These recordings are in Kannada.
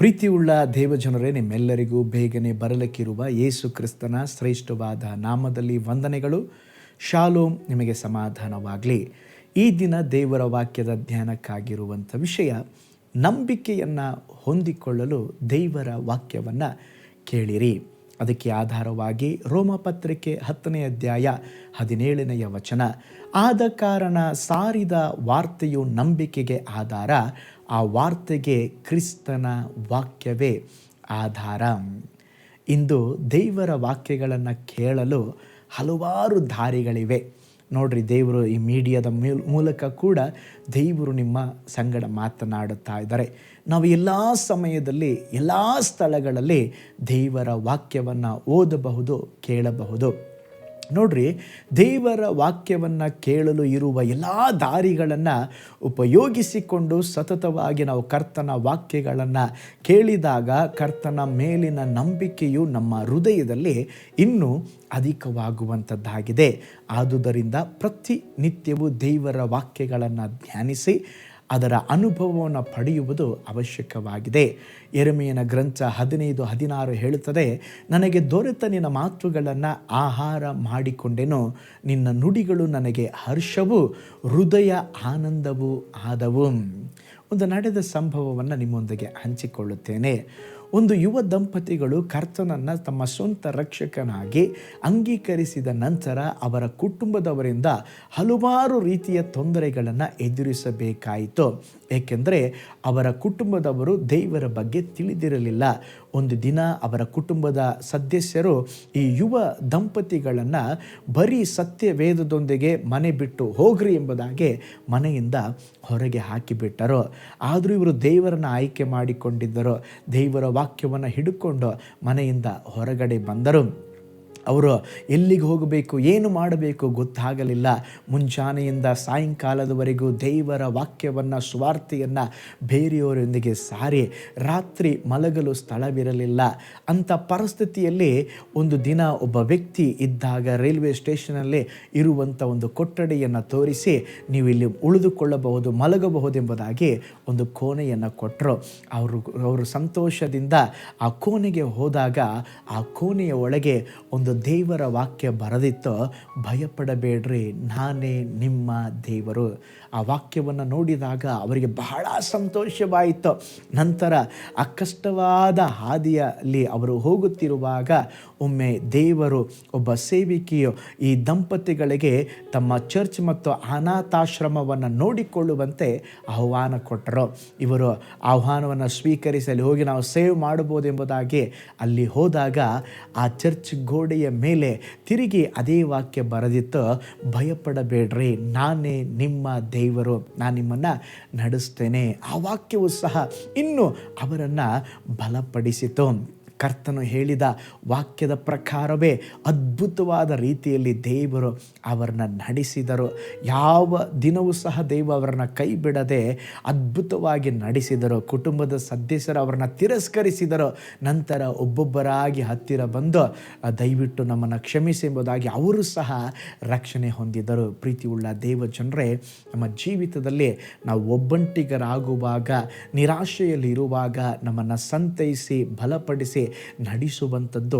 ಪ್ರೀತಿಯುಳ್ಳ ದೇವಜನರೇ, ನಿಮ್ಮೆಲ್ಲರಿಗೂ ಬೇಗನೆ ಬರಲಿಕ್ಕಿರುವ ಯೇಸು ಕ್ರಿಸ್ತನ ಶ್ರೇಷ್ಠವಾದ ನಾಮದಲ್ಲಿ ವಂದನೆಗಳು. ಶಾಲೋಮ್, ನಿಮಗೆ ಸಮಾಧಾನವಾಗಲಿ. ಈ ದಿನ ದೇವರ ವಾಕ್ಯದ ಧ್ಯಾನಕ್ಕಾಗಿರುವಂಥ ವಿಷಯ, ನಂಬಿಕೆಯನ್ನು ಹೊಂದಿಕೊಳ್ಳಲು ದೇವರ ವಾಕ್ಯವನ್ನು ಕೇಳಿರಿ. ಅದಕ್ಕೆ ಆಧಾರವಾಗಿ ರೋಮಪತ್ರಿಕೆ 10ನೇ ಅಧ್ಯಾಯ 17ನೇ ವಚನ, ಆದ ಕಾರಣ ಸಾರಿದ ವಾರ್ತೆಯು ನಂಬಿಕೆಗೆ ಆಧಾರ, ಆ ವಾರ್ತೆಗೆ ಕ್ರಿಸ್ತನ ವಾಕ್ಯವೇ ಆಧಾರ. ಇಂದು ದೇವರ ವಾಕ್ಯಗಳನ್ನು ಕೇಳಲು ಹಲವಾರು ದಾರಿಗಳಿವೆ. ನೋಡ್ರಿ, ದೇವರು ಈ ಮೀಡಿಯಾದ ಮೂಲಕ ಕೂಡ ದೇವರು ನಿಮ್ಮ ಸಂಗಡ ಮಾತನಾಡುತ್ತಾ ಇದ್ದಾರೆ. ನಾವು ಎಲ್ಲ ಸಮಯದಲ್ಲಿ ಎಲ್ಲ ಸ್ಥಳಗಳಲ್ಲಿ ದೇವರ ವಾಕ್ಯವನ್ನು ಓದಬಹುದು, ಕೇಳಬಹುದು. ನೋಡ್ರಿ, ದೇವರ ವಾಕ್ಯವನ್ನು ಕೇಳಲು ಇರುವ ಎಲ್ಲ ದಾರಿಗಳನ್ನು ಉಪಯೋಗಿಸಿಕೊಂಡು ಸತತವಾಗಿ ನಾವು ಕರ್ತನ ವಾಕ್ಯಗಳನ್ನು ಕೇಳಿದಾಗ ಕರ್ತನ ಮೇಲಿನ ನಂಬಿಕೆಯು ನಮ್ಮ ಹೃದಯದಲ್ಲಿ ಇನ್ನೂ ಅಧಿಕವಾಗುವಂಥದ್ದಾಗಿದೆ. ಆದುದರಿಂದ ಪ್ರತಿನಿತ್ಯವೂ ದೇವರ ವಾಕ್ಯಗಳನ್ನು ಧ್ಯಾನಿಸಿ ಅದರ ಅನುಭವವನ್ನು ಪಡೆಯುವುದು ಅವಶ್ಯಕವಾಗಿದೆ. ಯೆರೆಮೀಯನ ಗ್ರಂಥ 15:16 ಹೇಳುತ್ತದೆ, ನನಗೆ ದೊರೆತ ನಿನ್ನ ಮಾತುಗಳನ್ನು ಆಹಾರ ಮಾಡಿಕೊಂಡೆನು, ನಿನ್ನ ನುಡಿಗಳು ನನಗೆ ಹರ್ಷವೂ ಹೃದಯ ಆನಂದವೂ ಆದವು. ಒಂದು ನಡೆದ ಸಂಭವವನ್ನು ನಿಮ್ಮೊಂದಿಗೆ ಹಂಚಿಕೊಳ್ಳುತ್ತೇನೆ. ಒಂದು ಯುವ ದಂಪತಿಗಳು ಕರ್ತನನ್ನು ತಮ್ಮ ಸ್ವಂತ ರಕ್ಷಕನಾಗಿ ಅಂಗೀಕರಿಸಿದ ನಂತರ ಅವರ ಕುಟುಂಬದವರಿಂದ ಹಲವಾರು ರೀತಿಯ ತೊಂದರೆಗಳನ್ನು ಎದುರಿಸಬೇಕಾಯಿತು. ಏಕೆಂದರೆ ಅವರ ಕುಟುಂಬದವರು ದೇವರ ಬಗ್ಗೆ ತಿಳಿದಿರಲಿಲ್ಲ. ಒಂದು ದಿನ ಅವರ ಕುಟುಂಬದ ಸದಸ್ಯರು ಈ ಯುವ ದಂಪತಿಗಳನ್ನು ಬರೀ ಸತ್ಯವೇದದೊಂದಿಗೆ ಮನೆ ಬಿಟ್ಟು ಹೋಗ್ರಿ ಎಂಬುದಾಗಿ ಮನೆಯಿಂದ ಹೊರಗೆ ಹಾಕಿಬಿಟ್ಟರು. ಆದರೂ ಇವರು ದೇವರನ್ನು ಆಯ್ಕೆ ಮಾಡಿಕೊಂಡಿದ್ದರು. ದೇವರ ವಾಕ್ಯವನ್ನು ಹಿಡ್ಕೊಂಡು ಮನೆಯಿಂದ ಹೊರಗಡೆ ಬಂದರು. ಅವರು ಎಲ್ಲಿಗೆ ಹೋಗಬೇಕು, ಏನು ಮಾಡಬೇಕು ಗೊತ್ತಾಗಲಿಲ್ಲ. ಮುಂಜಾನೆಯಿಂದ ಸಾಯಂಕಾಲದವರೆಗೂ ದೇವರ ವಾಕ್ಯವನ್ನು, ಸುವಾರ್ತೆಯನ್ನು ಬೇರೆಯವರೊಂದಿಗೆ ಸಾರಿ ರಾತ್ರಿ ಮಲಗಲು ಸ್ಥಳವಿರಲಿಲ್ಲ. ಅಂಥ ಪರಿಸ್ಥಿತಿಯಲ್ಲಿ ಒಂದು ದಿನ ಒಬ್ಬ ವ್ಯಕ್ತಿ ಇದ್ದಾಗ ರೈಲ್ವೆ ಸ್ಟೇಷನಲ್ಲಿ ಇರುವಂಥ ಒಂದು ಕೊಠಡಿಯನ್ನು ತೋರಿಸಿ, ನೀವು ಇಲ್ಲಿ ಉಳಿದುಕೊಳ್ಳಬಹುದು, ಮಲಗಬಹುದೆಂಬುದಾಗಿ ಒಂದು ಕೋಣೆಯನ್ನು ಕೊಟ್ಟರು. ಅವರು ಸಂತೋಷದಿಂದ ಆ ಕೋಣೆಗೆ ಹೋದಾಗ ಆ ಕೋಣೆಯ ಒಳಗೆ ಒಂದು ದೇವರ ವಾಕ್ಯ ಬರೆದಿತ್ತು, ಭಯಪಡಬೇಡ್ರಿ, ನಾನೇ ನಿಮ್ಮ ದೇವರು. ಆ ವಾಕ್ಯವನ್ನು ನೋಡಿದಾಗ ಅವರಿಗೆ ಬಹಳ ಸಂತೋಷವಾಯಿತು. ನಂತರ ಆ ಕಷ್ಟವಾದ ಹಾದಿಯಲ್ಲಿ ಅವರು ಹೋಗುತ್ತಿರುವಾಗ ಒಮ್ಮೆ ದೇವರು ಒಬ್ಬ ಸೇವಿಕೆಯು ಈ ದಂಪತಿಗಳಿಗೆ ತಮ್ಮ ಚರ್ಚ್ ಮತ್ತು ಅನಾಥಾಶ್ರಮವನ್ನು ನೋಡಿಕೊಳ್ಳುವಂತೆ ಆಹ್ವಾನ ಕೊಟ್ಟರು. ಇವರು ಆಹ್ವಾನವನ್ನು ಸ್ವೀಕರಿಸಲು ಹೋಗಿ ನಾವು ಸೇವ್ ಮಾಡಬಹುದೆಂಬುದಾಗಿ ಅಲ್ಲಿ ಹೋದಾಗ ಆ ಚರ್ಚ್ ಗೋಡೆಯ ಮೇಲೆ ತಿರುಗಿ ಅದೇ ವಾಕ್ಯ ಬರೆದಿತ್ತು, ಭಯಪಡಬೇಡ್ರಿ, ನಾನೇ ನಿಮ್ಮ ದೇವರು, ನಾನು ನಿಮ್ಮನ್ನು ನಡೆಸ್ತೇನೆ. ಆ ವಾಕ್ಯವು ಸಹ ಇನ್ನೂ ಅವರನ್ನು ಬಲಪಡಿಸಿತು. ಕರ್ತನು ಹೇಳಿದ ವಾಕ್ಯದ ಪ್ರಕಾರವೇ ಅದ್ಭುತವಾದ ರೀತಿಯಲ್ಲಿ ದೇವರು ಅವರನ್ನು ನಡೆಸಿದರು. ಯಾವ ದಿನವೂ ಸಹ ದೇವರು ಅವರನ್ನು ಕೈ ಬಿಡದೆ ಅದ್ಭುತವಾಗಿ ನಡೆಸಿದರು. ಕುಟುಂಬದ ಸದಸ್ಯರು ಅವರನ್ನು ತಿರಸ್ಕರಿಸಿದರು. ನಂತರ ಒಬ್ಬೊಬ್ಬರಾಗಿ ಹತ್ತಿರ ಬಂದು ದಯವಿಟ್ಟು ನಮ್ಮನ್ನು ಕ್ಷಮಿಸಿ ಎಂಬುದಾಗಿ ಅವರು ಸಹ ರಕ್ಷಣೆ ಹೊಂದಿದರು. ಪ್ರೀತಿಯುಳ್ಳ ದೇವ ಜನರೇ, ನಮ್ಮ ಜೀವಿತದಲ್ಲಿ ನಾವು ಒಬ್ಬಂಟಿಗರಾಗುವಾಗ, ನಿರಾಶೆಯಲ್ಲಿರುವಾಗ ನಮ್ಮನ್ನು ಸಂತೈಸಿ ಬಲಪಡಿಸಿ ನಡೆಸುವಂಥದ್ದು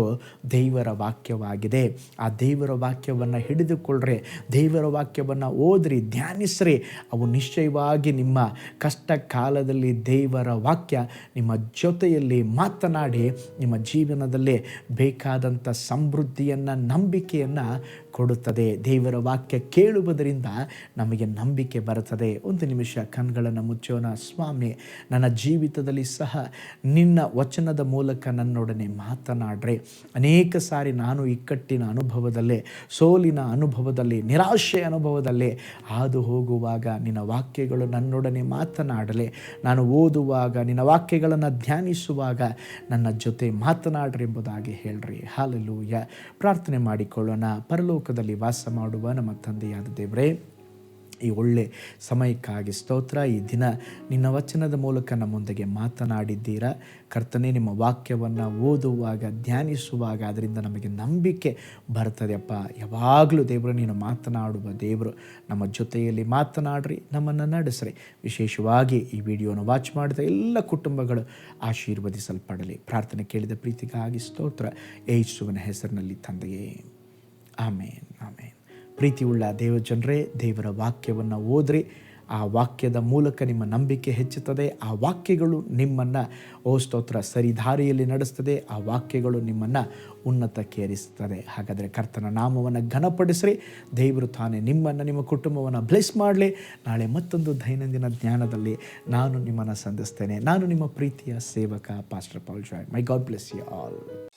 ದೇವರ ವಾಕ್ಯವಾಗಿದೆ. ಆ ದೇವರ ವಾಕ್ಯವನ್ನು ಹಿಡಿದುಕೊಳ್ಳ್ರಿ, ದೇವರ ವಾಕ್ಯವನ್ನು ಓದ್ರಿ, ಧ್ಯಾನಿಸ್ರಿ. ಅವು ನಿಶ್ಚಯವಾಗಿ ನಿಮ್ಮ ಕಷ್ಟ ಕಾಲದಲ್ಲಿ ದೇವರ ವಾಕ್ಯ ನಿಮ್ಮ ಜೊತೆಯಲ್ಲಿ ಮಾತನಾಡಿ ನಿಮ್ಮ ಜೀವನದಲ್ಲಿ ಬೇಕಾದಂಥ ಸಮೃದ್ಧಿಯನ್ನು, ನಂಬಿಕೆಯನ್ನು ಕೊಡುತ್ತದೆ. ದೇವರ ವಾಕ್ಯ ಕೇಳುವುದರಿಂದ ನಮಗೆ ನಂಬಿಕೆ ಬರುತ್ತದೆ. ಒಂದು ನಿಮಿಷ ಕಣ್ಗಳನ್ನು ಮುಚ್ಚೋಣ. ಸ್ವಾಮಿ, ನನ್ನ ಜೀವಿತದಲ್ಲಿ ಸಹ ನಿನ್ನ ವಚನದ ಮೂಲಕ ನನ್ನೊಡನೆ ಮಾತನಾಡ್ರೆ. ಅನೇಕ ಸಾರಿ ನಾನು ಇಕ್ಕಟ್ಟಿನ ಅನುಭವದಲ್ಲೇ, ಸೋಲಿನ ಅನುಭವದಲ್ಲಿ, ನಿರಾಶೆಯ ಅನುಭವದಲ್ಲಿ ಹಾದು ಹೋಗುವಾಗ ನಿನ್ನ ವಾಕ್ಯಗಳು ನನ್ನೊಡನೆ ಮಾತನಾಡಲೆ. ನಾನು ಓದುವಾಗ, ನಿನ್ನ ವಾಕ್ಯಗಳನ್ನು ಧ್ಯಾನಿಸುವಾಗ ನನ್ನ ಜೊತೆ ಮಾತನಾಡ್ರಿ ಎಂಬುದಾಗಿ ಹೇಳ್ರಿ. ಹಲ್ಲೆಲೂಯಾ. ಪ್ರಾರ್ಥನೆ ಮಾಡಿಕೊಳ್ಳೋಣ. ಪರಲೋಕದಲ್ಲಿ ವಾಸ ಮಾಡುವ ನಮ್ಮ ತಂದೆಯಾದ ದೇವರೇ, ಈ ಒಳ್ಳೆ ಸಮಯಕ್ಕಾಗಿ ಸ್ತೋತ್ರ. ಈ ದಿನ ನಿನ್ನ ವಚನದ ಮೂಲಕ ನಮ್ಮೊಂದಿಗೆ ಮಾತನಾಡಿದ್ದೀರಾ ಕರ್ತನೇ. ನಿಮ್ಮ ವಾಕ್ಯವನ್ನು ಓದುವಾಗ, ಧ್ಯಾನಿಸುವಾಗ ಅದರಿಂದ ನಮಗೆ ನಂಬಿಕೆ ಬರ್ತದೆ ಅಪ್ಪ. ಯಾವಾಗಲೂ ದೇವರು ನೀನು ಮಾತನಾಡುವ ದೇವರು. ನಮ್ಮ ಜೊತೆಯಲ್ಲಿ ಮಾತನಾಡ್ರಿ, ನಮ್ಮನ್ನು ನಡೆಸ್ರಿ. ವಿಶೇಷವಾಗಿ ಈ ವಿಡಿಯೋನ ವಾಚ್ ಮಾಡಿದ ಎಲ್ಲ ಕುಟುಂಬಗಳು ಆಶೀರ್ವದಿಸಲ್ಪಡಲಿ. ಪ್ರಾರ್ಥನೆ ಕೇಳಿದ ಪ್ರೀತಿಗಾಗಿ ಸ್ತೋತ್ರ, ಯೇಸುವಿನ ಹೆಸರಿನಲ್ಲಿ ತಂದೆಯೇ, ಆಮೇನ್ ಆಮೇನ್. ಪ್ರೀತಿಯುಳ್ಳ ದೇವಜನರೇ, ದೇವರ ವಾಕ್ಯವನ್ನು ಓದ್ರಿ. ಆ ವಾಕ್ಯದ ಮೂಲಕ ನಿಮ್ಮ ನಂಬಿಕೆ ಹೆಚ್ಚುತ್ತದೆ. ಆ ವಾಕ್ಯಗಳು ನಿಮ್ಮನ್ನು ಸ್ತೋತ್ರ ಸರಿದಾರಿಯಲ್ಲಿ ನಡೆಸ್ತದೆ. ಆ ವಾಕ್ಯಗಳು ನಿಮ್ಮನ್ನು ಉನ್ನತಕ್ಕೆ ಏರಿಸ್ತದೆ. ಹಾಗಾದರೆ ಕರ್ತನ ನಾಮವನ್ನು ಘನಪಡಿಸ್ರಿ. ದೇವರು ತಾನೇ ನಿಮ್ಮನ್ನು, ನಿಮ್ಮ ಕುಟುಂಬವನ್ನು ಬ್ಲೆಸ್ ಮಾಡಲಿ. ನಾಳೆ ಮತ್ತೊಂದು ದೈನಂದಿನ ಜ್ಞಾನದಲ್ಲಿ ನಾನು ನಿಮ್ಮನ್ನು ಸಂಧಿಸ್ತೇನೆ. ನಾನು ನಿಮ್ಮ ಪ್ರೀತಿಯ ಸೇವಕ pastor Paul Joy. May God bless you all.